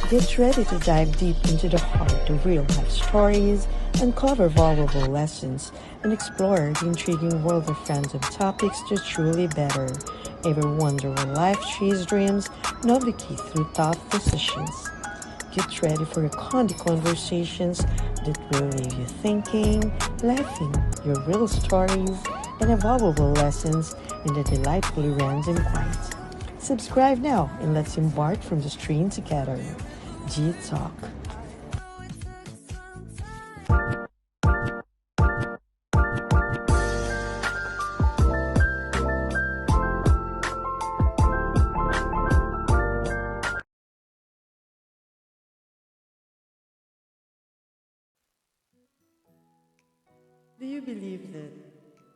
Get ready to dive deep into the heart of real life stories, uncover valuable lessons, and explore the intriguing world of random topics that truly better. Ever wonder where life chase dreams, navigate through tough decisions? Get ready for candid conversations that will leave you thinking, laughing, your real stories, and valuable lessons in the delightfully random quiet. Subscribe now and let's embark from the stream together. G Talk. Do you believe that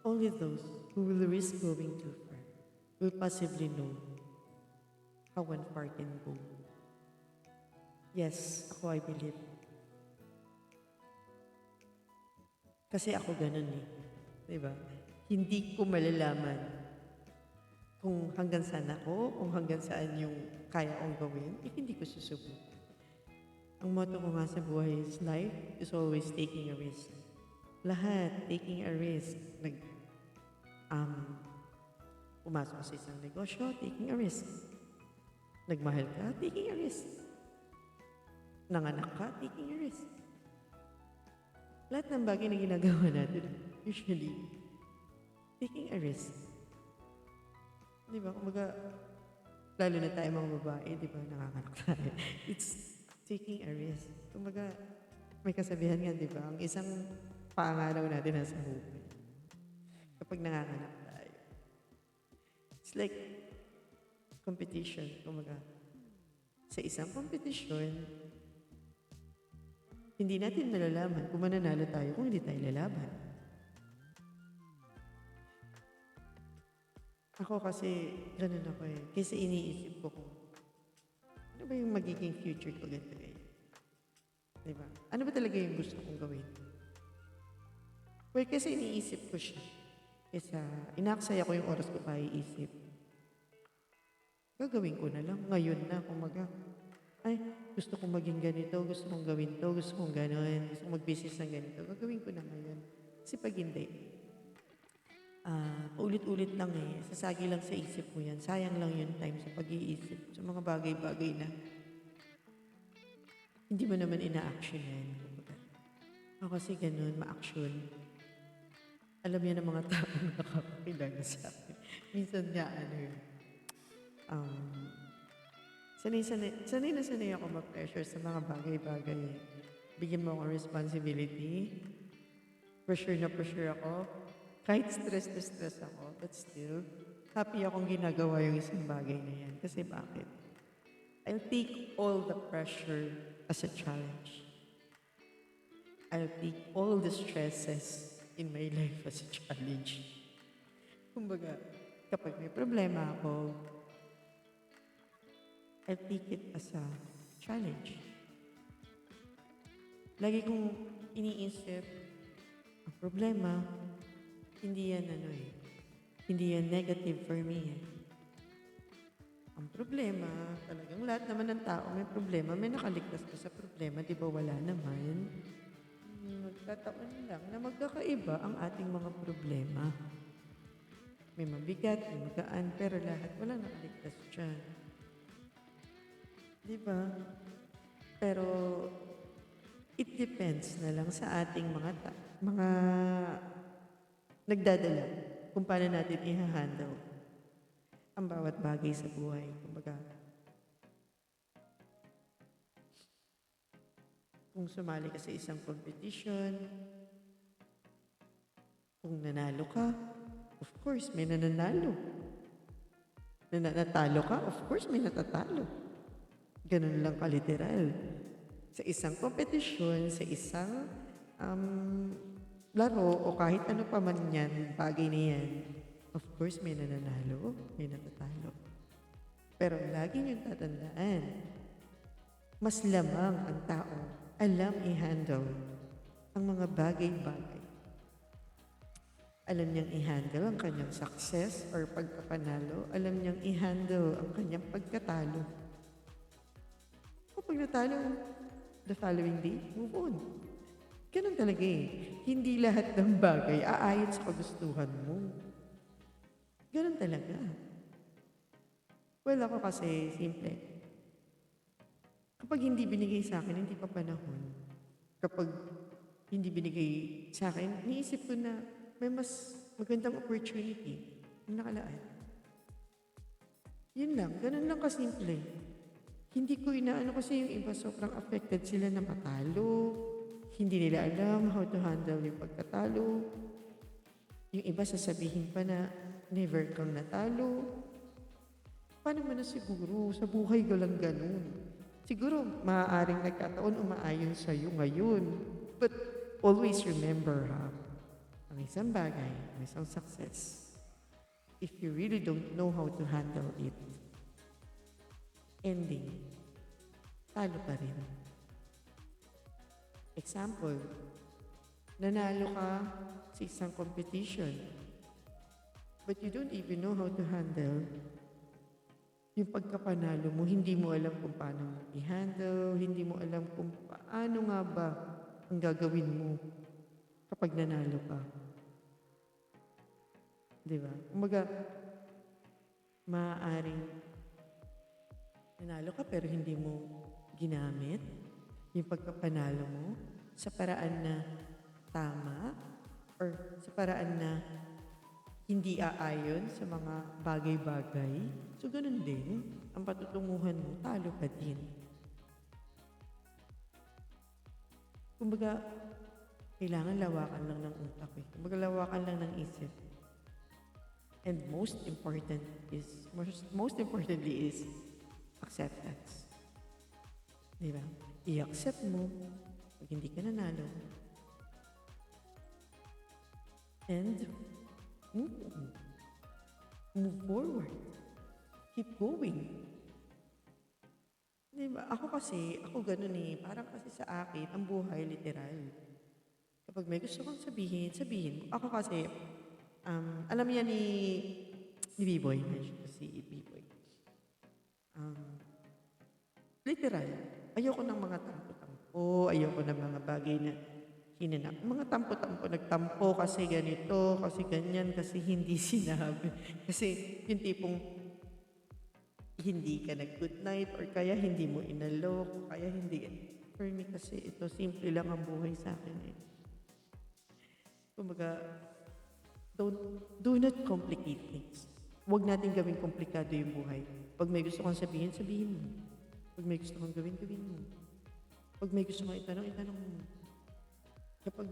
only those who will risk going too far will possibly know how one far can go? Yes, ako I believe. Kasi ako ganun eh. Diba? Hindi ko malalaman kung hanggang saan ako, kung hanggang saan yung kaya kong gawin, if hindi ko susubukan. Ang motto ko nga sa buhay is life is always taking a risk. Lahat, taking a risk. Pumasok sa isang negosyo, taking a risk. Nagmahal ka, taking a risk. Nanganak ka, taking a risk. Lahat ng bagay na ginagawa natin, usually, taking a risk. Di ba? Kumbaga, lalo na tayo mga babae, di ba, nanganganak tayo. It's taking a risk. Kumbaga, may kasabihan nga, di ba? Ang isang pangalaw natin nasa hukay. Kapag nanganganak tayo. It's like competition. Kumbaga, sa isang competition, hindi natin malalaman kung mananalo tayo kung hindi tayo lalaban. Ako kasi, ganun ako eh. Kasi iniisip ko kung ano ba yung magiging future ko ganito eh. Diba? Ano ba talaga yung gusto kong gawin? Well, kasi iniisip ko siya. Kesa inaaksaya ko yung oras ko pa iisip. Gagawin ko na lang. Ngayon na, kumaga. Ay, gusto kong maging ganito, gusto kong gawin to, gusto kong gano'n, gusto kong mag-business ng ganito. Gagawin ko na ngayon. Kasi pag hindi, ulit-ulit lang eh. Sasagi lang sa isip mo yan. Sayang lang yung time sa pag-iisip. Sa mga bagay-bagay na hindi mo naman ina-action yan. Ako kasi ganun, ma-action. Alam yan ng mga tao na nakakakilala sa akin. Minsan nga, sanay na sanay ako ma-pressure sa mga bagay-bagay. Bigyan mo akong responsibility. Pressure na pressure ako. Kahit stress na stress ako, but still, happy akong ginagawa yung isang bagay na yan. Kasi bakit? I'll take all the pressure as a challenge. I'll take all the stresses in my life as a challenge. Kumbaga, kapag may problema ako, I'll take it as a challenge. Lagi kong iniisip, ang problema, hindi yan hindi yan negative for me. Ang problema, talagang lahat naman ng tao may problema, may nakaligtas ka sa problema, di ba wala naman? Nagkataon lang na magkakaiba ang ating mga problema. May mabigat, may magaan, pero lahat wala nakaligtas dyan. Di ba? Pero it depends na lang sa ating mga nagdadala kung paano natin i-handle ang bawat bagay sa buhay. Kumbaga, kung sumali ka sa isang competition, kung nanalo ka, of course, may nananalo. Natalo ka, of course, may natatalo. Ganun lang kaliteral. Sa isang kompetisyon, sa isang laro, o kahit ano pa man yan, bagay na yan, of course, may nananalo, may natatalo. Pero lagi niyong tatandaan, mas lamang ang tao alam i-handle ang mga bagay-bagay. Alam niyang i-handle ang kanyang success or pagkapanalo. Alam niyang i-handle ang kanyang pagkatalo. Kapag natalo, the following day, move on. Ganun talaga eh. Hindi lahat ng bagay aayon sa kagustuhan mo. Ganun talaga. Well, ako kasi, simple. Kapag hindi binigay sa akin, hindi pa panahon. Kapag hindi binigay sa akin, iniisip ko na may mas magandang opportunity na nakalaan. Yun lang, ganun lang kasimple. Hindi ko inaano kasi yung iba sobrang affected sila na matalo. Hindi nila alam how to handle yung pagkatalo. Yung iba sasabihin pa na never kang natalo. Paano mo na siguro? Sa buhay ko lang ganun. Siguro maaaring nagkataon umaayon sa'yo ngayon. But always remember ha, ang isang bagay, ang isang success, if you really don't know how to handle it, ending, talo pa rin. Example, nanalo ka sa isang competition, but you don't even know how to handle yung pagkapanalo mo, hindi mo alam kung paano mo i-handle, hindi mo alam kung paano nga ba ang gagawin mo kapag nanalo ka. Di ba? Kumbaga, maaaring nanalo ka pero hindi mo ginamit yung pagkapanalo mo sa paraan na tama or sa paraan na hindi aayon sa mga bagay-bagay. So, ganun din. Ang patutunguhan mo, talo ka din. Kumbaga, kailangan lawakan lang ng utak eh. Kumbaga, lawakan lang ng isip. And most importantly is acceptance. Diba? I-accept mo pag hindi ka nanalo. And move forward. Keep going. Diba? Ako ganun eh. Parang kasi sa akin, ang buhay literal. Kapag may gusto kang sabihin, sabihin mo. Ako kasi, alam yan ni B-Boy, si B-Boy. Literal, ayoko ng mga tampo-tampo, ayoko ng mga bagay na hinanap. Mga tampo-tampo, nagtampo kasi ganito, kasi ganyan, kasi hindi sinabi. Kasi yung tipong hindi ka nag-good night or kaya hindi mo inalok, kaya hindi. For me kasi ito, simple lang ang buhay sa akin eh. Kumbaga, do not complicate things. Huwag natin gawing komplikado yung buhay. Pag may gusto kang sabihin, sabihin mo. Pag may gusto kang gawin, gawin mo. Pag may gusto kang itanong, itanong mo. Kapag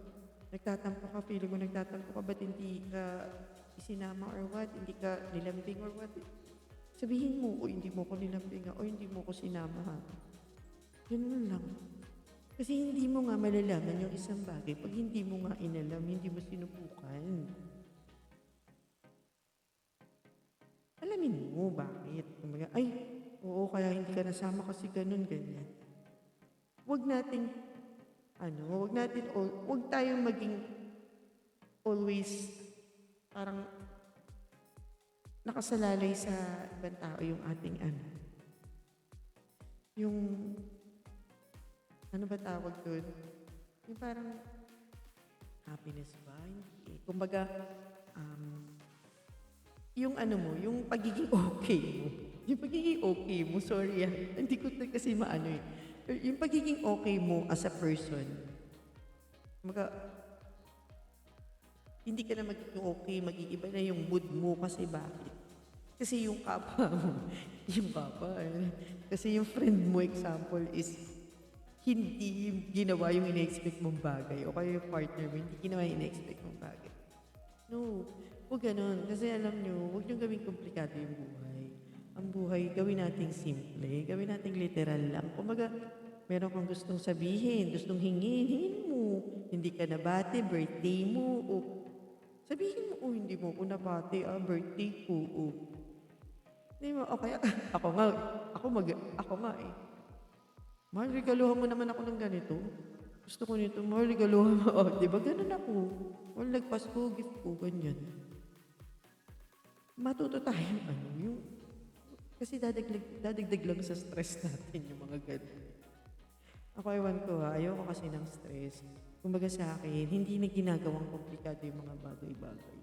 nagtatampo ka, feeling mo nagtatampo ka, ba't hindi ka isinama or what? Hindi ka nilambing or what? Sabihin mo, o hindi mo ko nilambing o hindi mo ko sinama ha. Ganun lang. Kasi hindi mo nga malalaman yung isang bagay pag hindi mo nga inalam, hindi mo sinubukan. Alamin mo bakit. Kumbaga, ay, oo, kaya hindi ka nasama kasi ganun, ganyan. Huwag tayong maging always parang nakasalalay sa ibang tao yung ating yung, ano ba tawag doon? Yung parang happiness ba? Hindi. Kumbaga, yung yung pagiging okay mo. Yung pagiging okay mo, sorry hindi ko kasi maano eh. Yung pagiging okay mo as a person, kumbaga, hindi ka na magiging okay, mag-iiba na yung mood mo kasi bakit? Kasi yung kapwa mo, kasi yung friend mo example is hindi ginawa yung ina-expect mong bagay o kaya yung partner mo hindi ginawa yung ina-expect mong bagay. No, huwag ganun. Kasi alam nyo, huwag nyo gawing komplikado yung buhay. Ang buhay, gawin nating simple, gawin nating literal lang. Kumaga, meron kang gustong sabihin, gustong hingin mo. Hindi ka nabati, birthday mo, o sabihin mo, hindi mo ko nabati, birthday ko, o. Hindi mo, o kaya, ako nga eh. Mahal, regaluhan mo naman ako ng ganito. Gusto ko nito, mahal, regaluhan mo. Di ba ganun ako? Mahal, nagpasko, gift ko, ganyan. Matuto tayo, kasi dadagdag lang sa stress natin yung mga ganun. Ako ewan ko ayoko kasi ng stress. Kumbaga sa akin, hindi na ginagawang komplikado yung mga bagay-bagay.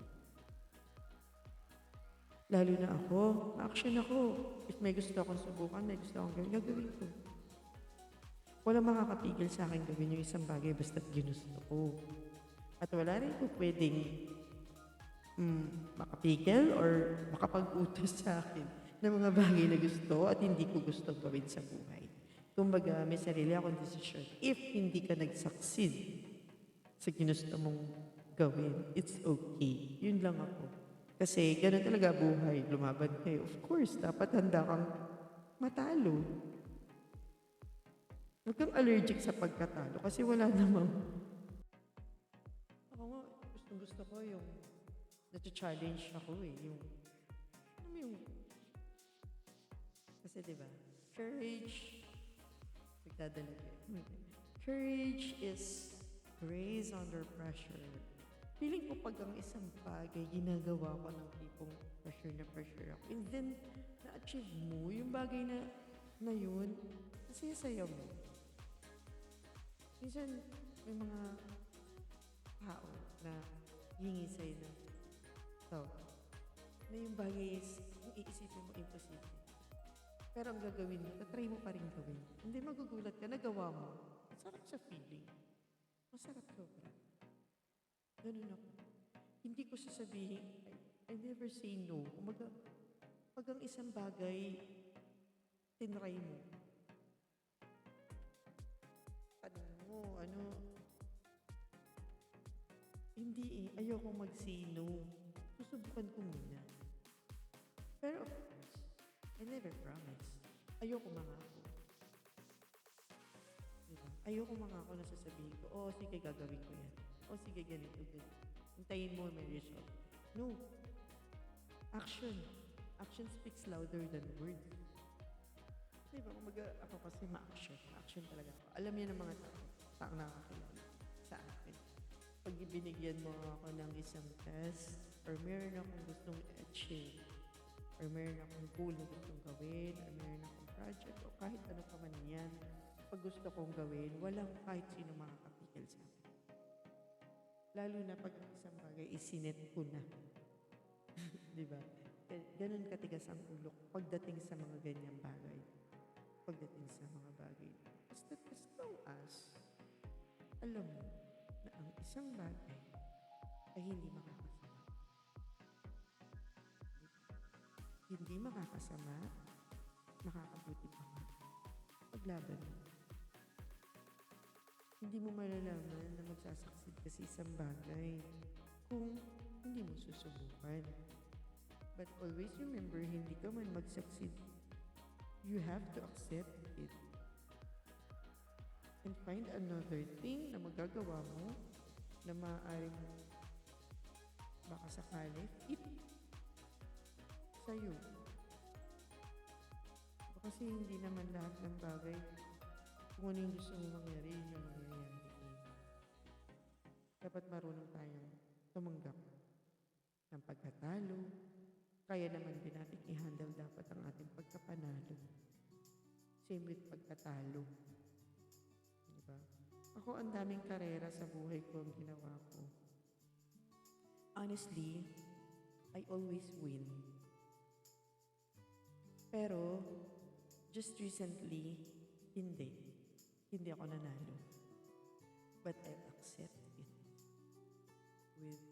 Lalo na ako, action ako. If may gusto akong subukan, may gusto akong gawin, gagawin ko. Walang makakapigil sa akin gawin yung isang bagay basta't ginusto ko. At wala rin po pwedeng makapigil or makapag-utos sa akin ng mga bagay na gusto at hindi ko gusto gawin sa buhay. Kumbaga, may sarili akong desisyon. If hindi ka nag-succeed sa ginusto mong gawin, it's okay. Yun lang ako. Kasi gano'n talaga buhay. Lumaban kayo. Of course, dapat handa kang matalo. Huwag kang allergic sa pagkatalo kasi wala namang... Ako nga, gusto ko yung na-challenge ako eh. Yung, ano mo yung... Kasi diba, courage, nagdadala ko eh. Courage is grace under pressure. Feeling ko pag ang isang bagay, ginagawa ko ng tipong pressure ako. And then, na-achieve mo yung bagay na yun, kasi saya mo. Minsan, may mga tao na hingi sa'yo na na yung bagay is, yung iisipin mo, imposible. Pero ang gagawin mo, tatry mo pa rin gawin. Hindi magugulat ka, nagawa mo. Masarap sa feeling. Masarap sobra. Ganun ako. Hindi ko sasabihin, I never say no. Kumaga, pag ang isang bagay, tinry mo. Hindi eh, ayoko mag-say no. Susubukan ko muna. Pero of course, I never promise. Ayoko mangako. Diba? Ayoko mangako na sasabihin ko, oh sige gagawin ko yan. Oh sige ganito. Hintayin mo may result. No. Action. Action speaks louder than words. Diba? Kumaga ako kasi ma-action. Ma-action talaga ako. Alam yan ng mga tao nakakakilala sa akin. Pag ibinigyan mo ako ng isang test, or meron akong gustong i-achieve, or meron akong goal na gustong gawin, or meron akong project, o kahit ano pa man yan, pag gusto kong gawin, walang kahit sino makakapigil sa akin. Lalo na pag ang isang bagay isinet ko na. Diba? Ganun katigas ang ulo pagdating sa mga ganyang bagay. Pagdating sa mga bagay. Basta as long as, alam mo, na ang isang bagay ay hindi makakasama. Hindi makakasama, makakabuti pa nga. Paglaban mo. Hindi mo malalaman na magsasucceed ka sa isang bagay kung hindi mo susubukan. But always remember, hindi ka man mag-succeed. You have to accept it. And find another thing na magagawa mo na maaaring baka sakali fit sa'yo. Kasi hindi naman lahat ng bagay kung ano yung gusto mo mangyari, yun yung mangyayari. Dapat marunong tayong tumanggap ng pagkatalo. Kaya naman din natin i-handle dapat ang ating pagkapanalo. Same with pagkatalo. Diba? Ako, ang daming karera sa buhay ko ang ginawa ko. Honestly, I always win. Pero, just recently, hindi. Hindi ako nanalo. But I accept it with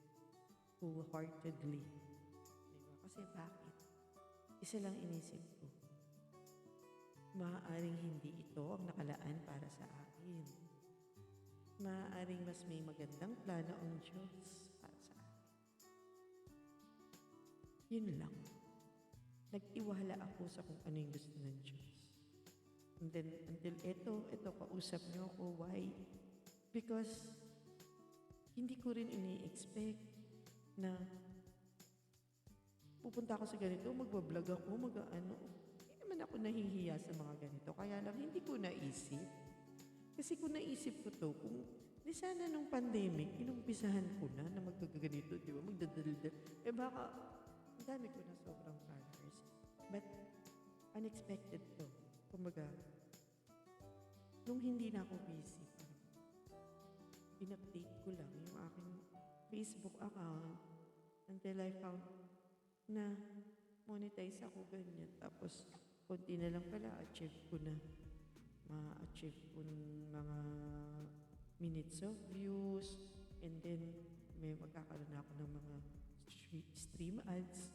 wholeheartedly. Diba? Kasi bakit? Isa lang inisip ko. Maaaring hindi ito ang nakalaan para sa akin. Maaaring mas may magandang plano ang Diyos para sa akin. Yun lang. Nag-iwala ako sa kung ano yung gusto ng Diyos. And then, until ito, kausap niyo ako. Why? Because, hindi ko rin ini-expect na pupunta ako sa ganito, magbablog ako, naman ako nahihiya sa mga ganito. Kaya lang, hindi ko naisip. Kasi kung naisip ko to, kung di sana nung pandemic, inumpisahan ko na magagaganito, di ba? Magdadaldal. Baka, ang dami ko na sobrang followers. But, unexpected to. Kumbaga, nung hindi na ako busy, in-update ko lang yung aking Facebook account until I found na monetize ako ganyan. Tapos, konti na lang pala, achieve ko na. Ma-achieve ko ng mga minutes of views. And then, may magkakaroon ako ng mga stream ads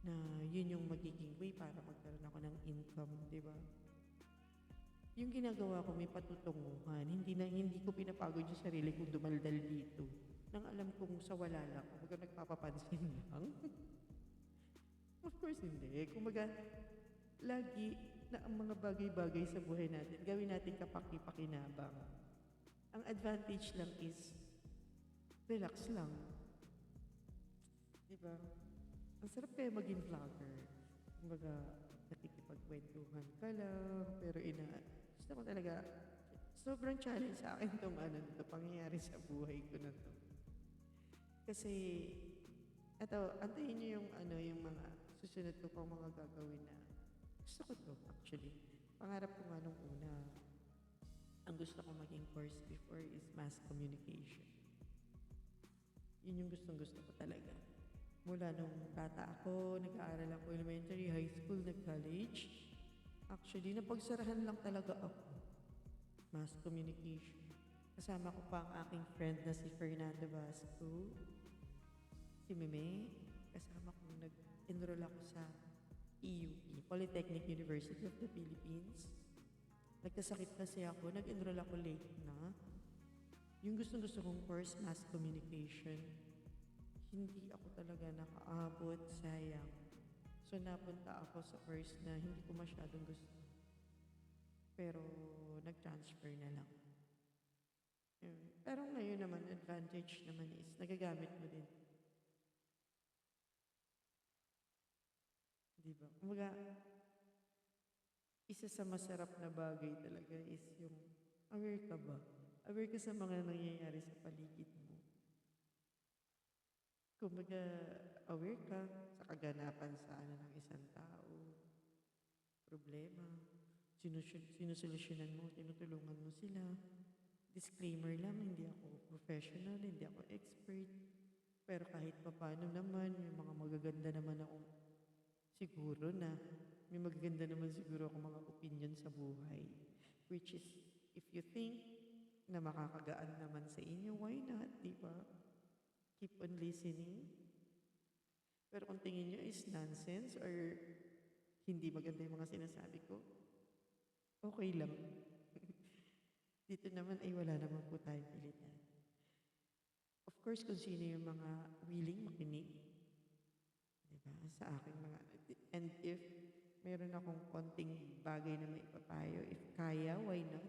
na yun yung magiging way para magkaroon ako ng income, di ba? Yung ginagawa ko may patutunguhan. Hindi ko pinapagod yung sarili kong dumaldal dito. Nang alam kong sa wala lang, kumbaga nagpapapansin lang. Of course, hindi. Kumbaga, lagi na ang mga bagay-bagay sa buhay natin, gawin natin kapaki-pakinabang. Ang advantage lang is, relax lang. Diba? Ang sarap kaya maging vlogger. Kumbaga, nakikipagkwentuhan ka lang, pero gusto ko talaga, sobrang challenge sa akin itong pangyayari sa buhay ko na to. Kasi, antayin niyo yung mga susunod ko pang mga gagawin na gusto ko to, actually. Pangarap ko nga nung una, ang gusto ko maging course before is mass communication. Yun yung gustong-gusto ko talaga. Mula nung bata ako, nag-aaral ako elementary, high school, nag-college. Actually, napagsarahan lang talaga ako. Mass communication. Kasama ko pa ang aking friend na si Fernando Vasco. Si Meme. Kasama ko nag-enroll ako sa EUP, Polytechnic University of the Philippines. Nagkasakit kasi ako, nag-enroll ako late na. Yung gustong-gusto kong course, mass communication, hindi ako talaga nakaabot, sayang. So napunta ako sa course na hindi ko masyadong gusto. Pero nag-transfer na lang. Pero ngayon naman, advantage naman is nagagamit mo din. Diba? Kumbaga, isa sa masarap na bagay talaga is yung aware ka ba? Aware ka sa mga nangyayari sa paligid mo. Kumbaga, aware ka sa kaganapan sa ng isang tao, problema, sinusolusyonan mo, tinutulungan mo sila. Disclaimer lang, hindi ako professional, hindi ako expert. Pero kahit paano naman, may mga magaganda naman akong siguro na, may magaganda naman siguro akong mga opinion sa buhay. Which is, if you think na makakagaan naman sa inyo, why not, di ba? Keep on listening. Pero kung tingin nyo is nonsense or hindi maganda yung mga sinasabi ko, okay lang. Dito naman ay wala naman po tayong pilitan. Of course, kung sino yung mga willing makinig, diba, sa aking mga... And if meron akong konting bagay na maipapayo, if kaya, why not?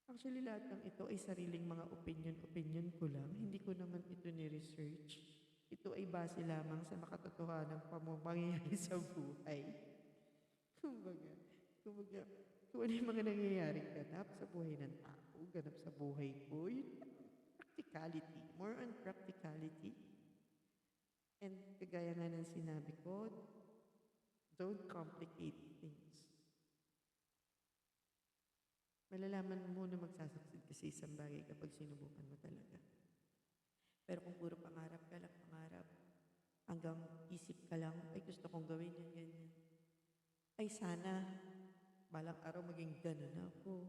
Actually, lahat ng ito ay sariling mga opinion ko lang. Hindi ko naman ito ni-research. Ito ay base lamang sa makatotohanang pangyayari sa buhay. Kumbaga, kung ano yung mga nangyayaring ganap sa buhay ng tao, ganap sa buhay ko, yun practicality. More on practicality. And kagaya nga ng sinabi ko, don't complicate things. Malalaman mo na magsasucceed kasi isang bagay kapag sinubukan mo talaga. Pero kung puro pangarap ka lang, hanggang isip ka lang, ay gusto kong gawin yan, ganyan. Ay sana, balang araw maging ganun ako.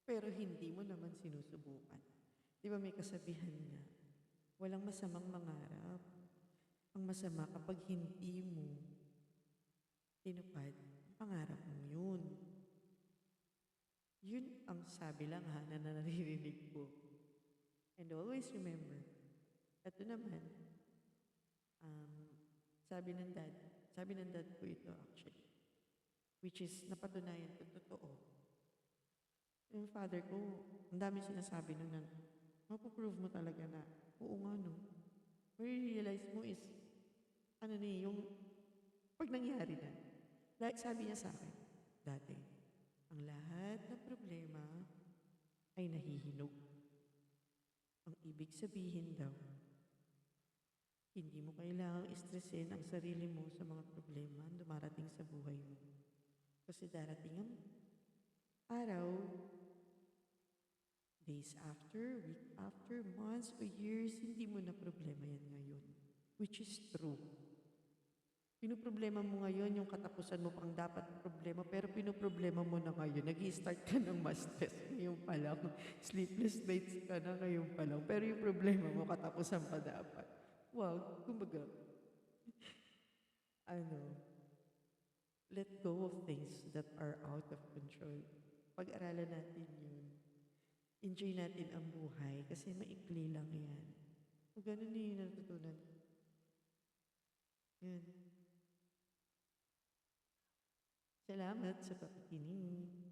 Pero hindi mo naman sinusubukan. Di ba may kasabihan nga, walang masamang mangarap. Ang masama kapag hindi mo tinupad, pangarap mo yun. Yun ang sabi lang na naririnig ko. And always remember, ito naman, sabi ng dad ko ito actually, which is napatunayan ko, totoo. Yung father ko, ang dami sinasabi nun na, mapuprove mo talaga na, oo nga no. Realize mo is, yung, pag nangyari na, like sabi niya sa akin, dati, ang lahat ng problema ay nahihinog. Ang ibig sabihin daw, hindi mo kailangang istresin ang sarili mo sa mga problema na dumarating sa buhay mo. Kasi darating ang araw, days after, week after, months o years, hindi mo na problema yan ngayon. Which is true. Pinoproblema mo ngayon yung katapusan mo pang dapat problema, pero pinoproblema mo na ngayon. Nag-i-start ka ng mas stress ngayon pa lang. Sleepless nights ka na ngayon pa lang. Pero yung problema mo, katapusan pa dapat. Wag, kumbaga, ano, let go of things that are out of control. Pag-aralan natin yun. Enjoy natin ang buhay kasi maikli lang yan. Kung ganun yung natutunan. Yan. Salamat sa pakikinig.